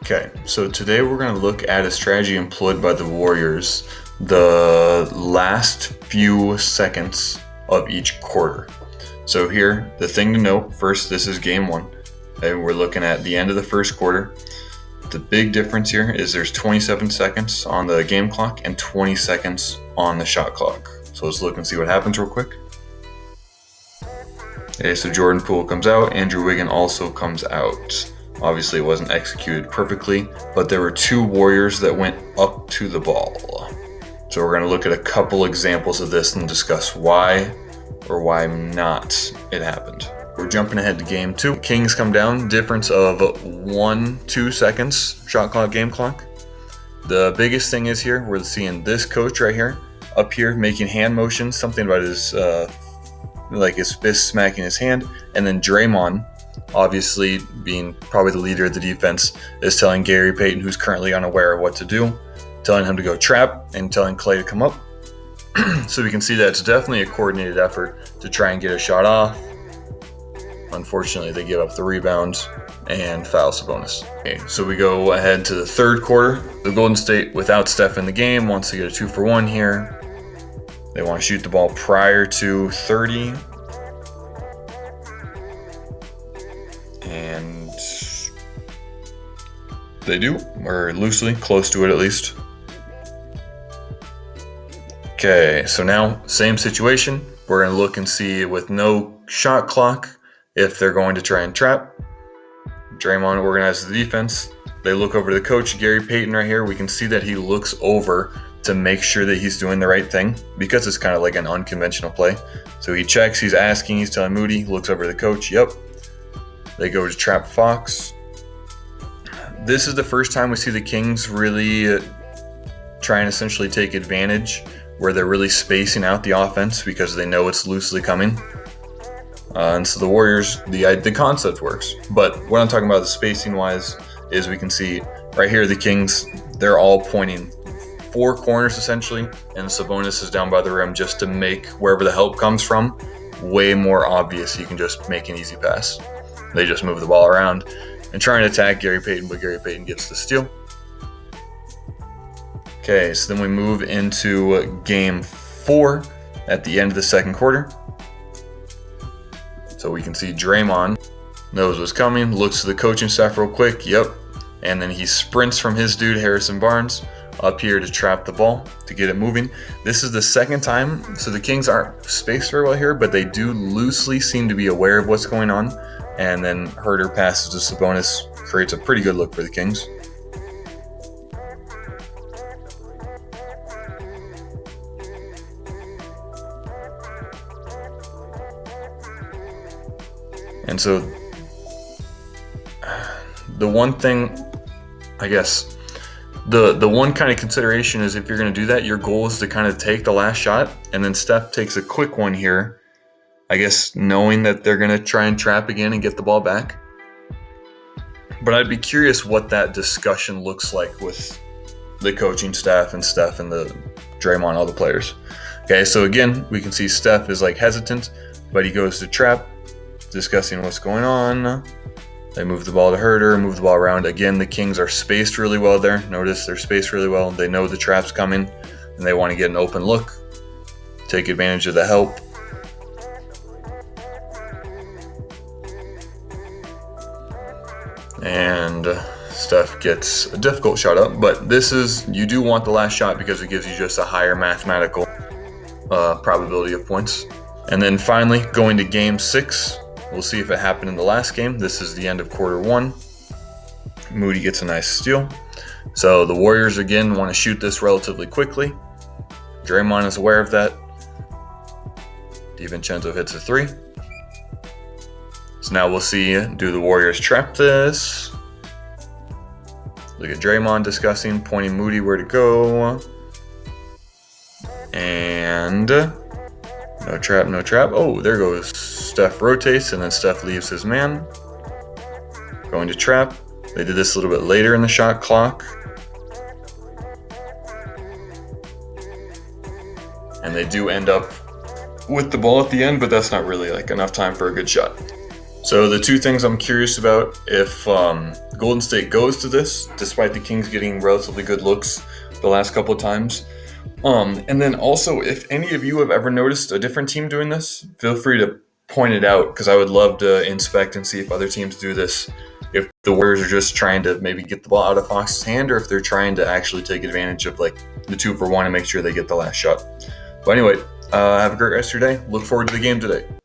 Okay, so today we're going to look at a strategy employed by the Warriors the last few seconds of each quarter. So here, the thing to note, first, this is game one. Okay, we're looking at the end of the first quarter. The big difference here is there's 27 seconds on the game clock and 20 seconds on the shot clock. So let's look and see what happens real quick. Okay, so Jordan Poole comes out, Andrew Wiggin also comes out. Obviously, it wasn't executed perfectly, but there were two Warriors that went up to the ball. So we're going to look at a couple examples of this and discuss why or why not it happened. We're jumping ahead to game two. Kings come down, difference of 1-2 seconds, shot clock, game clock. The biggest thing is here, we're seeing this coach right here, up here, making hand motions, something about his, like his fist smacking his hand, and then Draymond, obviously being probably the leader of the defense, is telling Gary Payton, who's currently unaware of what to do, telling him to go trap and telling Clay to come up. So we can see that it's definitely a coordinated effort to try and get a shot off. Unfortunately, they give up the rebounds and foul Sabonis. Okay, so we go ahead to the third quarter. The Golden State, without Steph in the game, wants to get a 2-for-1 here. They want to shoot the ball prior to 30. And they do, or loosely, close to it at least. Okay, so now, same situation. We're going to look and see with no shot clock if they're going to try and trap. Draymond organizes the defense. They look over to the coach, Gary Payton right here. We can see that he looks over to make sure that he's doing the right thing because it's kind of like an unconventional play. So he checks, he's asking, he's telling Moody, looks over to the coach, yep. They go to trap Fox. This is the first time we see the Kings really try and essentially take advantage where they're really spacing out the offense because they know it's loosely coming. And so the Warriors, the concept works. But what I'm talking about the spacing wise is we can see right here the Kings, they're all pointing four corners essentially, and Sabonis is down by the rim just to make wherever the help comes from way more obvious. You can just make an easy pass. They just move the ball around and try and attack Gary Payton, but Gary Payton gets the steal. Okay, so then we move into game 4 at the end of the second quarter. So we can see Draymond knows what's coming, looks to the coaching staff real quick, yep. And then he sprints from his dude, Harrison Barnes, up here to trap the ball, to get it moving. This is the second time, so the Kings aren't spaced very well here, but they do loosely seem to be aware of what's going on. And then Herter passes to Sabonis, creates a pretty good look for the Kings. And so the one thing, I guess, the one kind of consideration is if you're going to do that, your goal is to kind of take the last shot, and then Steph takes a quick one here, I guess, knowing that they're going to try and trap again and get the ball back. But I'd be curious what that discussion looks like with the coaching staff and Steph and the Draymond, all the players. Okay, so again, we can see Steph is like hesitant, but he goes to trap, discussing what's going on. They move the ball to Herter, move the ball around. Again, the Kings are spaced really well there. Notice they're spaced really well. They know the trap's coming, and they want to get an open look, take advantage of the help. And Steph gets a difficult shot up, but this is, you do want the last shot because it gives you just a higher mathematical probability of points. And then finally, going to game 6, we'll see if it happened in the last game. This is the end of quarter 1. Moody gets a nice steal. So the Warriors again want to shoot this relatively quickly. Draymond is aware of that. DiVincenzo hits a 3. So now we'll see, do the Warriors trap this? Look at Draymond discussing, pointing Moody where to go. And no trap, no trap. Oh, there goes Steph rotates, and then Steph leaves his man. Going to trap. They did this a little bit later in the shot clock. And they do end up with the ball at the end, but that's not really like enough time for a good shot. So the two things I'm curious about, if Golden State goes to this, despite the Kings getting relatively good looks the last couple of times, and then also if any of you have ever noticed a different team doing this, feel free to point it out because I would love to inspect and see if other teams do this. If the Warriors are just trying to maybe get the ball out of Fox's hand, or if they're trying to actually take advantage of like the 2-for-1 and make sure they get the last shot. But anyway, have a great rest of your day. Look forward to the game today.